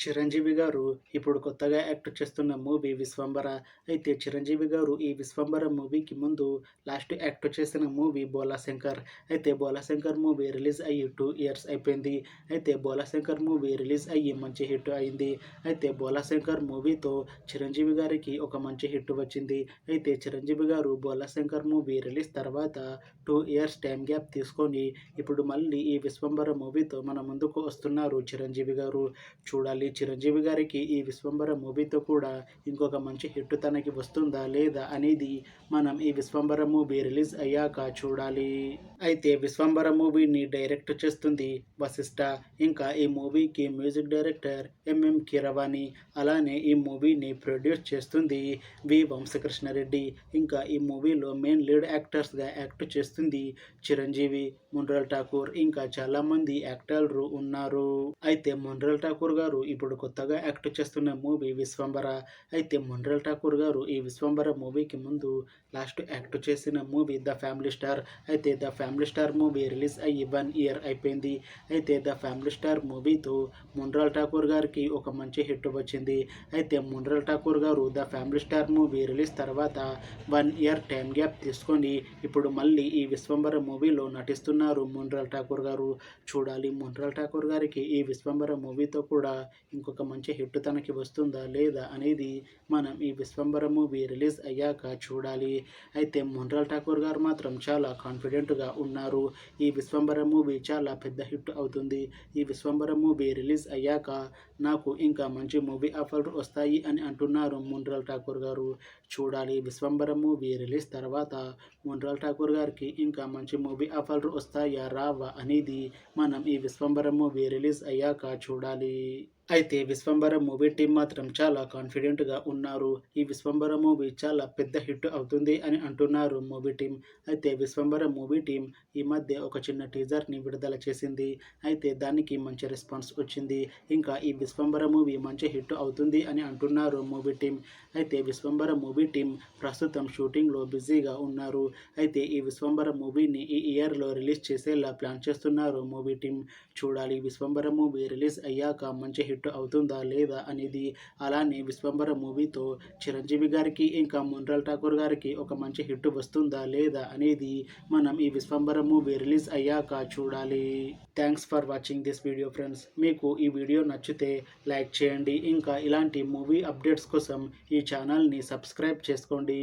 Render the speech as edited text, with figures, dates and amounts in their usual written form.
చిరంజీవి గారు ఇప్పుడు కొత్తగా యాక్ట్ చేస్తున్న మూవీ 'విశ్వంబర'. అయితే చిరంజీవి గారు ఈ 'విశ్వంబర' మూవీకి ముందు లాస్ట్ యాక్ట్ చేసిన మూవీ 'బోలాశంకర్'. అయితే 'బోలాశంకర్' మూవీ రిలీజ్ అయ్యి 2 ఇయర్స్ అయిపోయింది. అయితే 'బోలాశంకర్' మూవీ రిలీజ్ అయ్యి మంచి హిట్ అయింది. అయితే 'బోలాశంకర్' మూవీతో చిరంజీవి గారికి ఒక మంచి హిట్ వచ్చింది. అయితే చిరంజీవి గారు 'బోలాశంకర్' మూవీ రిలీజ్ తర్వాత 2 ఇయర్స్ టైం గ్యాప్ తీసుకొని ఇప్పుడు మళ్ళీ ఈ 'విశ్వంబర' మూవీతో మన ముందుకు వస్తున్నారు చిరంజీవి గారు. చూడాలి చిరంజీవి గారికి ఈ 'విశ్వంబర' మూవీతో కూడా ఇంకొక మంచి హిట్ తనకి వస్తుందా లేదా అనేది మనం ఈ 'విశ్వంబర' మూవీ రిలీజ్ అయ్యాక చూడాలి. అయితే 'విశ్వంబర' మూవీని డైరెక్ట్ చేస్తుంది వశిష్ఠ. ఇంకా ఈ మూవీకి మ్యూజిక్ డైరెక్టర్ ఎంఎం కీరవాణి. అలానే ఈ మూవీని ప్రొడ్యూస్ చేస్తుంది వి వంశకృష్ణారెడ్డి. ఇంకా ఈ మూవీలో మెయిన్ లీడ్ యాక్టర్స్గా యాక్ట్ చేస్తుంది చిరంజీవి, మున్రల్ ఠాకూర్, ఇంకా చాలామంది యాక్టర్లు ఉన్నారు. అయితే మున్రల్ ఠాకూర్ గారు ఇప్పుడు కొత్తగా యాక్ట్ చేస్తున్న మూవీ 'విశ్వంబర'. అయితే మున్రల్ ఠాకూర్ గారు ఈ 'విశ్వంబర' మూవీకి ముందు లాస్ట్ యాక్ట్ చేసిన మూవీ 'ద ఫ్యామిలీ స్టార్'. అయితే 'the family star' movie release అయ్యి 1 ఇయర్ అయిపోయింది. అయితే 'ద ఫ్యామిలీ స్టార్' మూవీతో మున్రల్ ఠాకూర్ గారికి ఒక మంచి హిట్ వచ్చింది. అయితే మున్రల్ ఠాకూర్ గారు 'the family star' movie release తర్వాత 1 ఇయర్ టైం గ్యాప్ తీసుకొని ఇప్పుడు మళ్ళీ ఈ 'విశ్వంబర' మూవీలో నటిస్తున్నారు మున్రల్ ఠాకూర్ గారు. చూడాలి మున్రల్ ఠాకూర్ గారికి ఈ 'విశ్వంబర' మూవీతో కూడా ఇంకొక మంచి హిట్ తనకి వస్తుందా లేదా అనేది మనం ఈ 'విశ్వంబర' మూవీ రిలీజ్ అయ్యాక చూడాలి. అయితే మున్రల్ ఠాకూర్ గారు మాత్రం చాలా కాన్ఫిడెంట్గా ఉన్నారు. ఈ 'విశ్వంబర' మూవీ చాలా పెద్ద హిట్ అవుతుంది. ఈ 'విశ్వంబర' మూవీ రిలీజ్ అయ్యాక నాకు ఇంకా మంచి మూవీ ఆఫర్లు వస్తాయి అని అంటున్నారు మున్రల్ ఠాకూర్ గారు. చూడాలి 'విశ్వంబర' మూవీ రిలీజ్ తర్వాత మున్రల్ ఠాకూర్ గారికి ఇంకా మంచి మూవీ ఆఫర్లు వస్తాయా రావా అనేది మనం ఈ 'విశ్వంబర' మూవీ రిలీజ్ అయ్యాక చూడాలి. అయితే 'విశ్వంబర' మూవీ టీం మాత్రం చాలా కాన్ఫిడెంట్గా ఉన్నారు. ఈ 'విశ్వంబర' మూవీ చాలా పెద్ద హిట్ అవుతుంది అని అంటున్నారు మూవీ టీం. అయితే 'విశ్వంబర' మూవీ టీం ఈ మధ్య ఒక చిన్న టీజర్ని విడుదల చేసింది. అయితే దానికి మంచి రెస్పాన్స్ వచ్చింది. ఇంకా ఈ 'విశ్వంబర' మూవీ మంచి హిట్ అవుతుంది అని అంటున్నారు మూవీ టీం. అయితే 'విశ్వంబర' మూవీ టీం ప్రస్తుతం షూటింగ్లో బిజీగా ఉన్నారు. అయితే ఈ 'విశ్వంబర' మూవీని ఈ ఇయర్లో రిలీజ్ చేసేలా ప్లాన్ చేస్తున్నారు మూవీ టీం. చూడాలి 'విశ్వంబర' మూవీ రిలీజ్ అయ్యాక మంచి హిట్ అవుతుందా లేదా అనేది. అలానే 'విశ్వంబర' మూవీతో చిరంజీవి గారికి ఇంకా మున్రల్ ఠాకూర్ గారికి ఒక మంచి హిట్ వస్తుందా లేదా అనేది మనం ఈ 'విశ్వంబర' మూవీ రిలీజ్ అయ్యాక చూడాలి. Thanks for watching this video friends. మీకు ఈ వీడియో నచ్చితే లైక్ చేయండి. ఇంకా ఇలాంటి మూవీ అప్డేట్స్ కోసం ఈ ఛానల్ని సబ్స్క్రైబ్ చేసుకోండి.